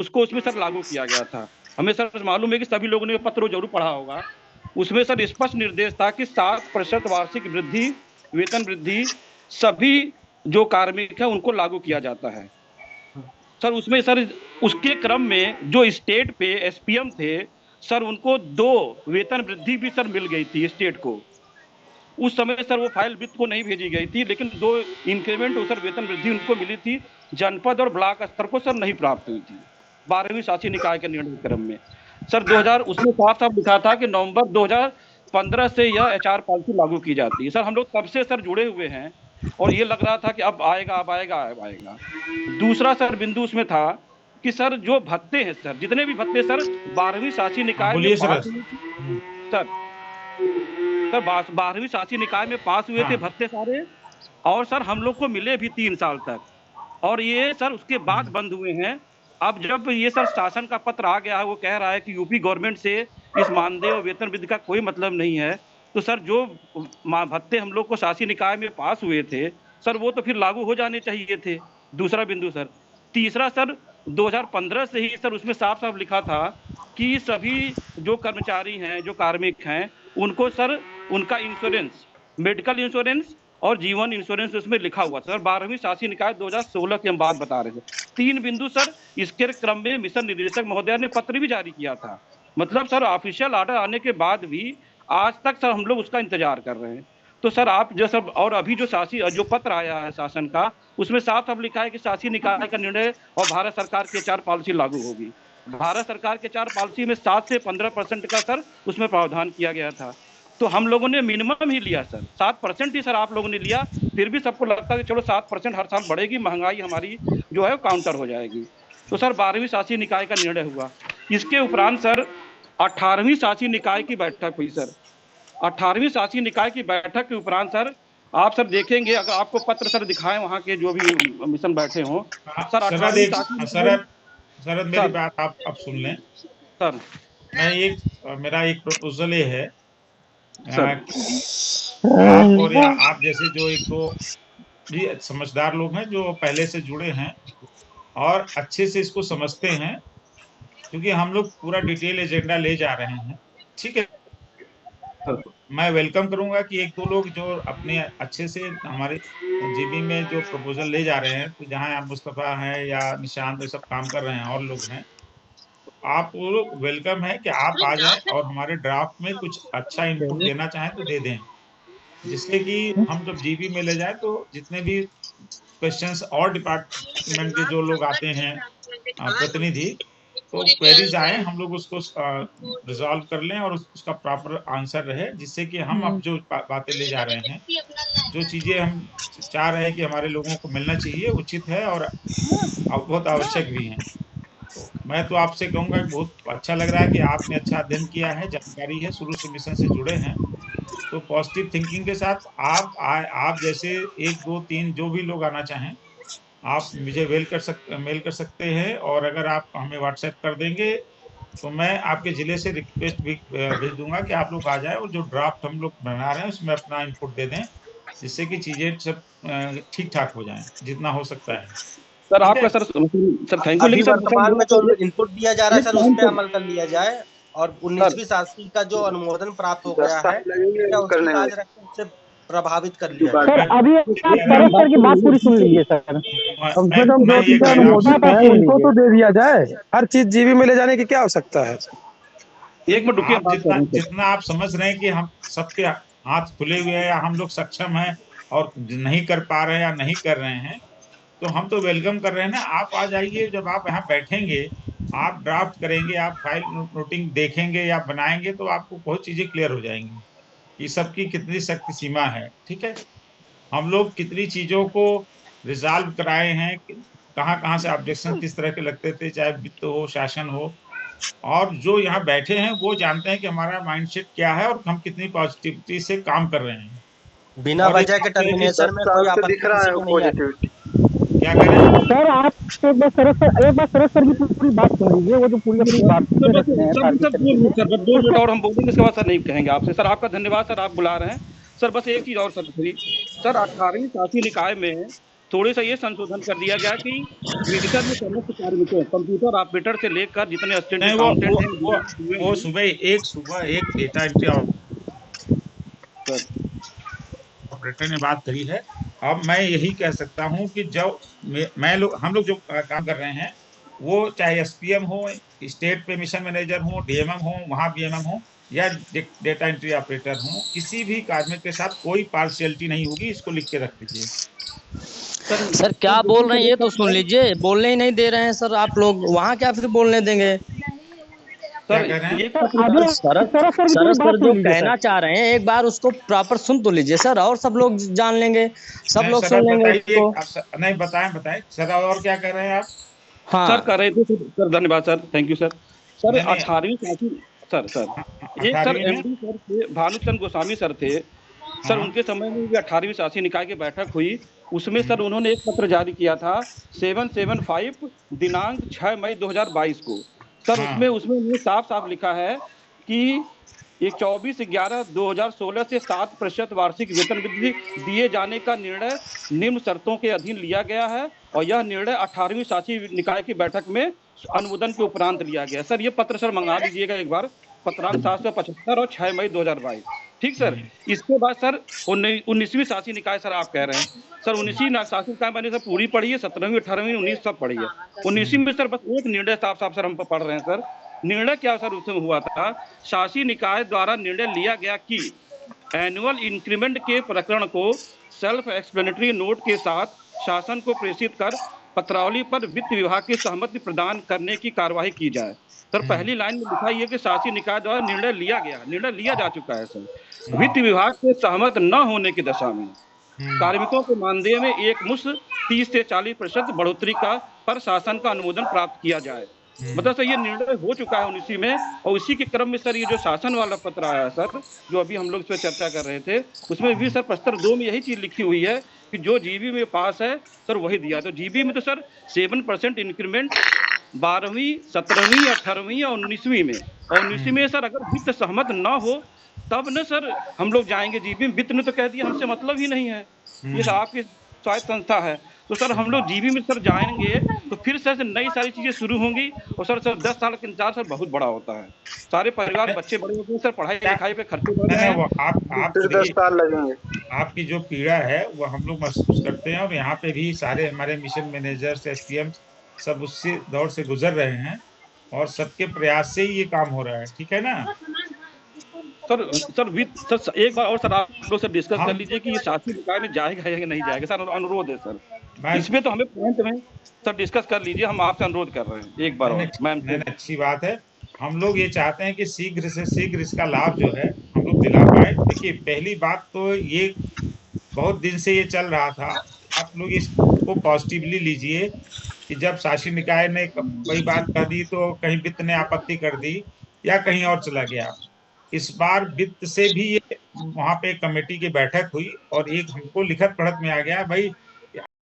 उसको उसमें सर लागू किया गया था। हमें सर मालूम है कि सभी लोगों ने पत्र जरूर पढ़ा होगा। उसमें सर स्पष्ट निर्देश था कि 7% वार्षिक वृद्धि, वेतन वृद्धि सभी जो कार्मिक है उनको लागू किया जाता है। सर उसमें सर उसके क्रम में जो स्टेट पे एसपीएम थे सर, उनको 2 वेतन वृद्धि भी सर मिल गई थी स्टेट को। उस समय सर वो फाइल वित्त को नहीं भेजी गई थी, लेकिन 2 इंक्रीमेंट सर वेतन वृद्धि उनको मिली थी। जनपद और ब्लॉक स्तर को सर नहीं प्राप्त हुई थी 12वीं शासी निकाय के निर्णय क्रम में। सर 2000 उसमें साफ साफ लिखा था कि नवंबर 2015 से यह एचआर पॉलिसी लागू की जाती है। सर हम लोग तब से सर जुड़े हुए हैं और ये लग रहा था कि अब आएगा, अब आएगा, अब आएगा। दूसरा सर बिंदु उसमें था कि सर जो भत्ते हैं सर, जितने भी भत्ते सर 12वीं शासी हाँ निकाय में बोलिए सर। पास हुए थे सर, सर 12वीं शासी निकाय में पास हुए थे हाँ। भत्ते सारे, और सर हम लोग को मिले भी 3 साल तक, और ये सर उसके बाद बंद हुए हैं। अब जब ये सर शासन का पत्र आ गया है, वो कह रहा है कि यूपी गवर्नमेंट से इस मानदेय और वेतन वृद्धि का कोई मतलब नहीं है, तो सर जो भत्ते हम लोग को शासी निकाय में पास हुए थे सर, वो तो फिर लागू हो जाने चाहिए थे। दूसरा बिंदु सर। तीसरा सर 2015 से ही सर उसमें साफ साफ लिखा था कि सभी जो कर्मचारी हैं, जो कार्मिक हैं, उनको सर उनका इंश्योरेंस, मेडिकल इंश्योरेंस और जीवन इंश्योरेंस उसमें लिखा हुआ सर। 12वीं शासी निकाय 2016 की हम बात बता रहे थे। 3 बिंदु सर इसके क्रम में मिशन निदेशक महोदय ने पत्र भी जारी किया था। मतलब सर ऑफिशियल ऑर्डर आने के बाद भी आज तक सर हम लोग उसका इंतजार कर रहे हैं। तो सर आप जो सब, और अभी जो पत्र आया है शासन का, उसमें साफ साफ लिखा है कि शासी निकाय का निर्णय और भारत सरकार की एचआर पॉलिसी लागू होगी। भारत सरकार के एचआर पॉलिसी में 7 से 15% का सर उसमें प्रावधान किया गया था। तो हम लोगों ने मिनिमम ही लिया सर, 7% ही सर आप लोगों ने लिया। फिर भी सबको लगता है कि चलो 7% हर साल बढ़ेगी, महंगाई हमारी जो है काउंटर हो जाएगी। तो सर 12वीं शासी निकाय का निर्णय हुआ। इसके उपरांत सर 18वीं शासी निकाय की बैठक हुई सर। 18वीं शासी निकाय की बैठक के उपरांत सर आप सर देखेंगे, अगर आपको पत्र सर दिखाएं वहां के जो भी मिशन बैठे हों हाँ, सर, शरद 18वीं एक शासी निकाय। शरद शरद मेरी सर बात आप सुन लें। सर मैं एक मेरा एक प्रपोजल ये है सर कि आप और या आप जैसे जो एक दो भी समझदार लोग हैं जो पहले से जुड़े हैं और अच्छे से इसको समझते हैं, क्योंकि हम लोग पूरा डिटेल एजेंडा ले जा रहे हैं, ठीक है। सर मैं वेलकम करूंगा कि एक दो लोग जो अपने अच्छे से हमारे जीबी में जो प्रपोजल ले जा रहे हैं, तो जहां आप मुस्तफा हैं या निशांत, ये सब काम कर रहे हैं और लोग हैं, तो आप लोग वेलकम है कि आप आ जाएं और हमारे ड्राफ्ट में कुछ अच्छा इनपुट देना चाहें तो दे दें, जिससे कि हम जब जीबी में ले जाए तो जितने भी क्वेश्चंस और डिपार्टमेंट के जो लोग आते हैं प्रतिनिधि, तो क्वेरीज आए, हम लोग उसको रिजॉल्व कर लें और उसका प्रॉपर आंसर रहे, जिससे कि हम अब जो बातें ले जा रहे हैं, जो चीजें हम चाह रहे हैं कि हमारे लोगों को मिलना चाहिए, उचित है और बहुत आवश्यक भी है। तो मैं तो आपसे कहूंगा कि बहुत अच्छा लग रहा है कि आपने अच्छा अध्ययन किया है, जानकारी है, शुरू से मिशन से जुड़े हैं। तो पॉजिटिव थिंकिंग के साथ आप जैसे एक दो तीन जो भी लोग आना चाहें, आप मुझे मेल कर सकते हैं, और अगर आप हमें व्हाट्सएप कर देंगे तो मैं आपके जिले से रिक्वेस्ट भी भेज दूंगा कि आप लोग आ जाएं और जो ड्राफ्ट हम लोग बना रहे हैं उसमें अपना इनपुट दे दें, जिससे कि चीजें सब ठीक ठाक हो जाएं जितना हो सकता है। सर ठीक आपका है। Sir thank you. अभी लेकिन सर वर्तमान में जो इनपुट दिया जा रहा है एक सर, उस टाइम पे पर अमल कर लिया जाए, और सर 19वीं शासी का जो अनुमोदन प्राप्त हो गया है, लगेंगे क्या उसकी करने में। आज उसे प्रभावित कर लिया जाए। सर अभी आप मैं शरद सर की बात पूरी सुन लीजिए सर। कम से मैं कम मैं जो ये चीजें कह रहा हूँ अनुमोदित है उनको तो दे दिया जाए। हर चीज जीबी में ले जाने की क्या आवश्यकता है? एक मिनट रुकिए, आप बात कर जितना रहे हैं सर। जितना आप समझ रहे हैं कि हम सबके हाथ खुले हुए हैं या हम लोग सक्षम हैं और नहीं कर पा रहे हैं या नहीं कर रहे हैं, तो हम तो वेलकम कर रहे हैं ना। आप आ जाइए, जब आप यहाँ बैठेंगे, आप ड्राफ्ट करेंगे, आप फाइल नोटिंग देखेंगे या बनाएंगे, तो आपको बहुत चीजें क्लियर हो जाएंगी कि सबकी कितनी शक्ति सीमा है। ठीक है, हम लोग कितनी चीजों को रिजॉल्व कराए हैं, कहाँ कहाँ से ऑब्जेक्शन किस तरह के लगते थे, चाहे वित्त हो, शासन हो, और जो यहाँ बैठे हैं वो जानते हैं कि हमारा माइंडसेट क्या है और हम कितनी पॉजिटिविटी से काम कर रहे हैं। बिना और वजह के टर्मिनेशन 10 में साल कोई से दिख आपत्ति रहा किसी है वो को नहीं आती। पॉजिटिविटी। क्या कह रहे हैं? सर आप एक बार शरद सर की पूरी बात सुन लीजिए, वो जो पूरी अपनी बात सर बस रखते हैं सर तार्किक सर तरीके से। सर बस 2 मिनट और हम बोलेंगे, इसके बाद सर नहीं कहेंगे आपसे। सर आपका धन्यवाद, सर आप बुला रहे हैं। सर बस एक चीज और सर थी सर, 18वीं शासी निकाय में थोड़ी सा ये संशोधन कर दिया गया कि वेतन में समस्त कार्मिकों, कंप्यूटर ऑपरेटर से लेकर जितने असिस्टेंट नहीं अकाउंटेंट हैं, वो सुबह एक डेटा एंट्री ऑपरेटर ने बात करी है। अब मैं यही कह सकता हूं कि जब हम लोग जो काम कर रहे हैं, वो चाहे एसपीएम हो, स्टेट पे मिशन मैनेजर हो, डीएमएम हो, वहां बीएमएम हो, या डेटा एंट्री ऑपरेटर हो, किसी भी कार्मिक के साथ कोई पार्शियलिटी नहीं होगी। इसको लिख के रख दीजिए। सर क्या बोल रहे हैं ये तो सुन लीजिए, बोलने ही नहीं दे रहे हैं सर आप लोग, वहाँ क्या फिर बोलने देंगे? सर सर जो कहना चाह रहे हैं एक बार उसको प्रॉपर सुन तो लीजिए सर, और सब लोग जान लेंगे, सब लोग सुन लेंगे उसको। नहीं बताएं सर, और क्या कर रहे हैं आप? हाँ सर कर रहे थे सर, धन्यवाद sir, thank you sir. Sir 18वीं सर एक सर एमडी सर थे, भानुचंद्र गोस्वामी सर थे सर, उनके समय में 18वीं शासी निकाय की बैठक हुई, उसमें सर उन्होंने एक पत्र जारी किया था 775 दिनांक 6 मई 2022 को सर। उसमें उन्होंने साफ साफ लिखा है कि 24/11/2016 से 7% वार्षिक वेतन वृद्धि दिए जाने का निर्णय निम्न शर्तों के अधीन लिया गया है, और यह निर्णय 18वीं शासी निकाय की बैठक में अनुमोदन के उपरांत लिया गया। सर ये पत्र सर मंगा लीजिएगा एक बार, पत्रांक 775 और 6 मई 2022, ठीक सर। इसके बाद सर 19वीं शासी निकाय सर आप कह रहे हैं सर, 19वीं शासी निकाय मैंने सर पूरी पढ़ी है, 17वीं 18वीं 19 सब पढ़ी है। 19वीं में सर बस एक निर्णय साफ सर हम पढ़ रहे हैं सर। निर्णय क्या सर उसमें हुआ था, शासी निकाय द्वारा निर्णय लिया गया कि एनुअल इंक्रीमेंट के प्रकरण को सेल्फ एक्सप्लेनेटरी नोट के साथ शासन को प्रेषित कर पत्रावली पर वित्त विभाग की सहमति प्रदान करने की कार्यवाही की जाए। सर पहली लाइन में लिखा है कि शासी निकाय द्वारा निर्णय लिया जा चुका है सर। वित्त विभाग के सहमत न होने की दशा में कार्मिकों के मानदेय में एक मुश्त 30 से 40% बढ़ोतरी का पर शासन का अनुमोदन प्राप्त किया जाए। मतलब सर ये निर्णय हो चुका है 19 में, और इसी के क्रम में सर ये जो शासन वाला पत्र आया सर, जो अभी हम लोग इस पर चर्चा कर रहे थे, उसमें भी सर प्रस्तर 2 में यही चीज लिखी हुई है कि जो जीबी में पास है सर वही दिया। तो जीबी में तो सर 7% इंक्रीमेंट 12वीं 17वीं 18वीं और 19वीं में, और 19वीं में सर अगर वित्त सहमत न हो तब न सर हम लोग जाएंगे जीबी में। वित्त ने तो कह दिया हमसे मतलब ही नहीं है, ये सर आपकी स्वायत्त संस्था है, तो सर हम लोग जीबी में सर जाएंगे तो फिर सर नई सारी चीजें शुरू होंगी। और सर 10 साल का इंतजार सर बहुत बड़ा होता है, सारे परिवार बच्चे बड़े होते हैं सर, पढ़ाई लिखाई पे खर्चे बढ़ रहे हैं। आप 10 साल लगेंगे। आपकी जो पीड़ा है वो हम लोग महसूस करते हैं, और यहाँ पे भी सारे हमारे मिशन मैनेजर्स, एसपीएम सब उससे दौर से गुजर रहे हैं, और सबके प्रयास से ही ये काम हो रहा है, ठीक है ना? सर एक बार और सर आप लोग सर डिस्कस कर लीजिए कि ये शासी निकाय में जाएगा या नहीं जाएगा सर, अनुरोध है सर। इसमें तो हमें पॉइंट में सर डिस्कस कर लीजिए, हम आपसे अनुरोध कर रहे हैं एक बार और। मैम अच्छी बात है, हम लोग ये चाहते हैं कि शीघ्र से शीघ्र इसका लाभ जो है हम लोग दिला पाए। देखिए पहली बात तो ये बहुत दिन से ये चल रहा था, आप लोग इसको पॉजिटिवली लीजिए कि जब शासी निकाय ने कोई बात कर दी तो कहीं वित्त ने आपत्ति कर दी या कहीं और चला गया। इस बार वित्त से भी ये वहां पे कमेटी की बैठक हुई और एक हमको लिखत पढ़त में आ गया, भाई